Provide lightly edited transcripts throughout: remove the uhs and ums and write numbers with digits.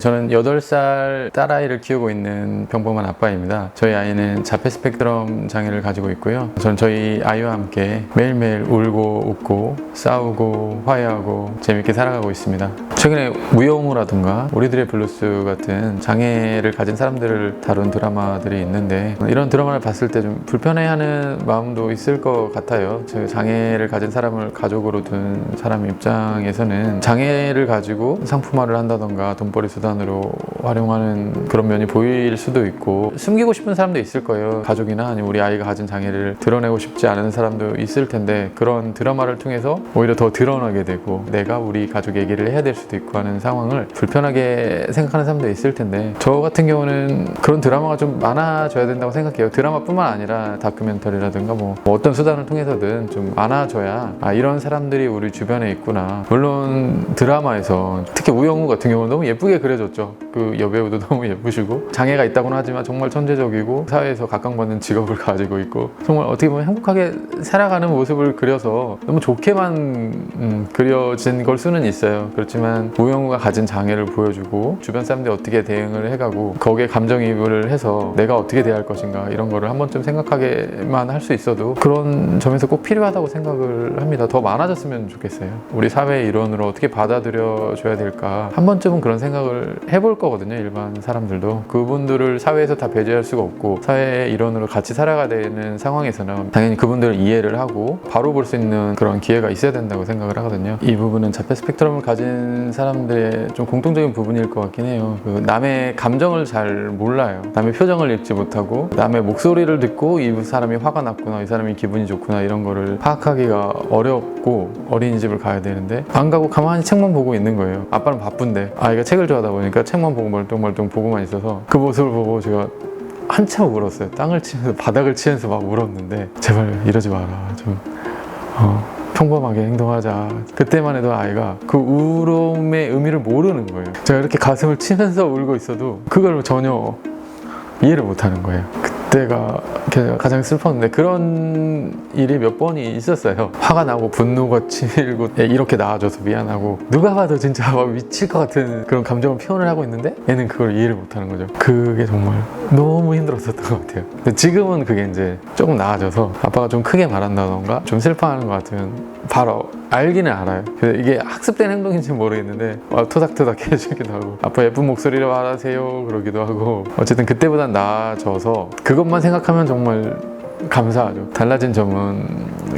저는 8살 딸아이를 키우고 있는 평범한 아빠입니다. 저희 아이는 자폐 스펙트럼 장애를 가지고 있고요. 저는 저희 아이와 함께 매일매일 울고 웃고 싸우고 화해하고 재밌게 살아가고 있습니다. 최근에 무용우라든가 우리들의 블루스 같은 장애를 가진 사람들을 다룬 드라마들이 있는데 이런 드라마를 봤을 때 좀 불편해하는 마음도 있을 것 같아요. 장애를 가진 사람을 가족으로 둔 사람 입장에서는 장애를 가지고 상품화를 한다던가 돈벌이 수단으로 활용하는 그런 면이 보일 수도 있고 숨기고 싶은 사람도 있을 거예요. 가족이나 아니면 우리 아이가 가진 장애를 드러내고 싶지 않은 사람도 있을 텐데 그런 드라마를 통해서 오히려 더 드러나게 되고 내가 우리 가족 얘기를 해야 될 수도 있고 하는 상황을 불편하게 생각하는 사람도 있을 텐데 저 같은 경우는 그런 드라마가 좀 많아져야 된다고 생각해요. 드라마뿐만 아니라 다큐멘터리라든가 뭐 어떤 수단을 통해서든 좀 많아져야 이런 사람들이 우리 주변에 있구나. 물론 드라마에서 특히 우영우 같은 경우는 너무 예쁘게 그려졌죠. 그 여배우도 너무 예쁘시고 장애가 있다고는 하지만 정말 천재적이고 사회에서 각광받는 직업을 가지고 있고 정말 어떻게 보면 행복하게 살아가는 모습을 그려서 너무 좋게만 그려진 걸 수는 있어요. 그렇지만 우영우가 가진 장애를 보여주고 주변 사람들이 어떻게 대응을 해가고 거기에 감정이입을 해서 내가 어떻게 대할 것인가 이런 거를 한 번쯤 생각하게만 할 수 있어도 그런 점에서 꼭 필요하다고 생각을 합니다. 더 많아졌으면 좋겠어요. 우리 사회의 일원으로 어떻게 받아들여 줘야 될까 한 번쯤은 그런 생각을 해볼 거거든요. 일반 사람들도 그분들을 사회에서 다 배제할 수가 없고 사회의 일원으로 같이 살아가야 되는 상황에서는 당연히 그분들을 이해를 하고 바로 볼 수 있는 그런 기회가 있어야 된다고 생각을 하거든요. 이 부분은 자폐 스펙트럼을 가진 사람들의 좀 공통적인 부분일 것 같긴 해요. 남의 감정을 잘 몰라요. 남의 표정을 읽지 못하고 남의 목소리를 듣고 이 사람이 화가 났구나, 이 사람이 기분이 좋구나 이런 거를 파악하기가 어렵고 어린이집을 가야 되는데 안 가고 가만히 책만 보고 있는 거예요. 아빠는 바쁜데 아이가 책을 좋아하다 보니까 책만 보고 멀뚱멀뚱 보고만 있어서 그 모습을 보고 제가 한참 울었어요. 땅을 치면서 바닥을 치면서 막 울었는데 제발 이러지 마라. 좀 평범하게 행동하자. 그때만 해도 아이가 그 울음의 의미를 모르는 거예요. 제가 이렇게 가슴을 치면서 울고 있어도 그걸 전혀 이해를 못하는 거예요. 그때가 가장 슬펐는데 그런 일이 몇 번이 있었어요. 화가 나고 분노가 치밀고 이렇게 나아져서 미안하고 누가 봐도 진짜 막 미칠 것 같은 그런 감정을 표현을 하고 있는데 얘는 그걸 이해를 못하는 거죠. 그게 정말 너무 힘들었었던 것 같아요. 근데 지금은 그게 이제 조금 나아져서 아빠가 좀 크게 말한다던가 좀 슬퍼하는 것 같으면 바로 알기는 알아요. 이게 학습된 행동인지는 모르겠는데 토닥토닥 해주기도 하고 아빠 예쁜 목소리로 말하세요 그러기도 하고 어쨌든 그때보단 나아져서 그것만 생각하면 정말 감사하죠. 달라진 점은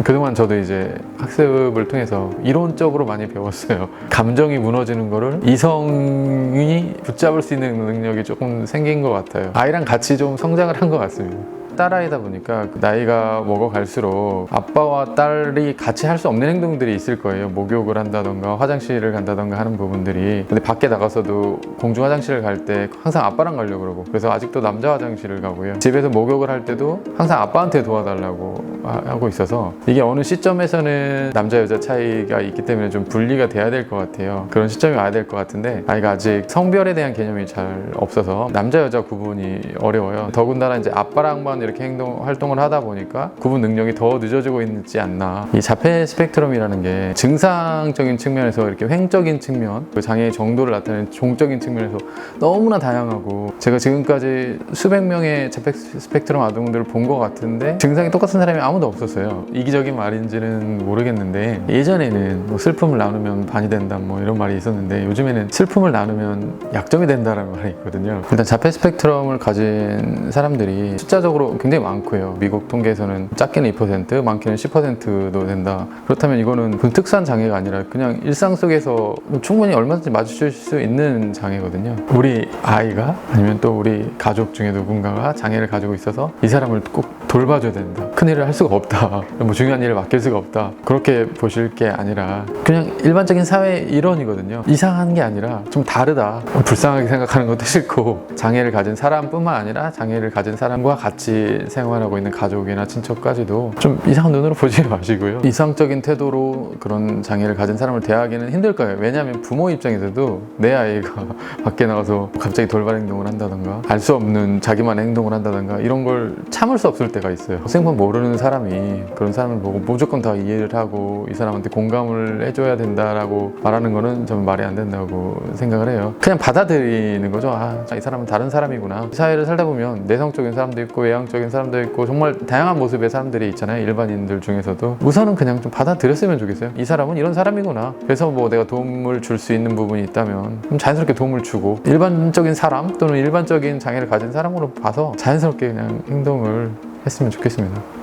그동안 저도 이제 학습을 통해서 이론적으로 많이 배웠어요. 감정이 무너지는 거를 이성이 붙잡을 수 있는 능력이 조금 생긴 것 같아요. 아이랑 같이 좀 성장을 한 것 같습니다. 딸아이다 보니까 나이가 먹어갈수록 아빠와 딸이 같이 할 수 없는 행동들이 있을 거예요. 목욕을 한다던가 화장실을 간다던가 하는 부분들이. 근데 밖에 나가서도 공중 화장실을 갈 때 항상 아빠랑 가려고 그러고 그래서 아직도 남자 화장실을 가고요. 집에서 목욕을 할 때도 항상 아빠한테 도와달라고 하고 있어서 이게 어느 시점에서는 남자 여자 차이가 있기 때문에 좀 분리가 돼야 될 것 같아요. 그런 시점이 와야 될 것 같은데 아이가 아직 성별에 대한 개념이 잘 없어서 남자 여자 구분이 어려워요. 더군다나 이제 아빠랑만 이렇게 활동을 하다 보니까 구분 능력이 더 늦어지고 있지 않나. 이 자폐 스펙트럼이라는 게 증상적인 측면에서 이렇게 횡적인 측면, 그 장애의 정도를 나타내는 종적인 측면에서 너무나 다양하고 제가 지금까지 수백 명의 자폐 스펙트럼 아동들을 본 것 같은데 증상이 똑같은 사람이 아무도 없었어요. 이기적인 말인지는 모르겠는데 예전에는 뭐 슬픔을 나누면 반이 된다 뭐 이런 말이 있었는데 요즘에는 슬픔을 나누면 약점이 된다라는 말이 있거든요. 일단 자폐 스펙트럼을 가진 사람들이 숫자적으로 굉장히 많고요. 미국 통계에서는 작게는 2%, 많게는 10%도 된다. 그렇다면 이거는 특수한 장애가 아니라 그냥 일상 속에서 충분히 얼마든지 마주칠 수 있는 장애거든요. 우리 아이가 아니면 또 우리 가족 중에 누군가가 장애를 가지고 있어서 이 사람을 꼭 돌봐줘야 된다. 큰일을 할 수가 없다. 뭐 중요한 일을 맡길 수가 없다. 그렇게 보실 게 아니라 그냥 일반적인 사회 일원이거든요. 이상한 게 아니라 좀 다르다. 불쌍하게 생각하는 것도 싫고 장애를 가진 사람뿐만 아니라 장애를 가진 사람과 같이 생활하고 있는 가족이나 친척까지도 좀 이상한 눈으로 보지 마시고요. 이상적인 태도로 그런 장애를 가진 사람을 대하기는 힘들 거예요. 왜냐하면 부모 입장에서도 내 아이가 밖에 나가서 갑자기 돌발 행동을 한다던가 알 수 없는 자기만의 행동을 한다던가 이런 걸 참을 수 없을 때가 때가 있어요. 생판 모르는 사람이 그런 사람을 보고 무조건 다 이해를 하고 이 사람한테 공감을 해줘야 된다라고 말하는 거는 저는 말이 안 된다고 생각을 해요. 그냥 받아들이는 거죠. 이 사람은 다른 사람이구나. 사회를 살다 보면 내성적인 사람도 있고 외향적인 사람도 있고 정말 다양한 모습의 사람들이 있잖아요. 일반인들 중에서도. 우선은 그냥 좀 받아들였으면 좋겠어요. 이 사람은 이런 사람이구나. 그래서 뭐 내가 도움을 줄 수 있는 부분이 있다면 좀 자연스럽게 도움을 주고, 일반적인 사람 또는 일반적인 장애를 가진 사람으로 봐서 자연스럽게 그냥 행동을 했으면 좋겠습니다.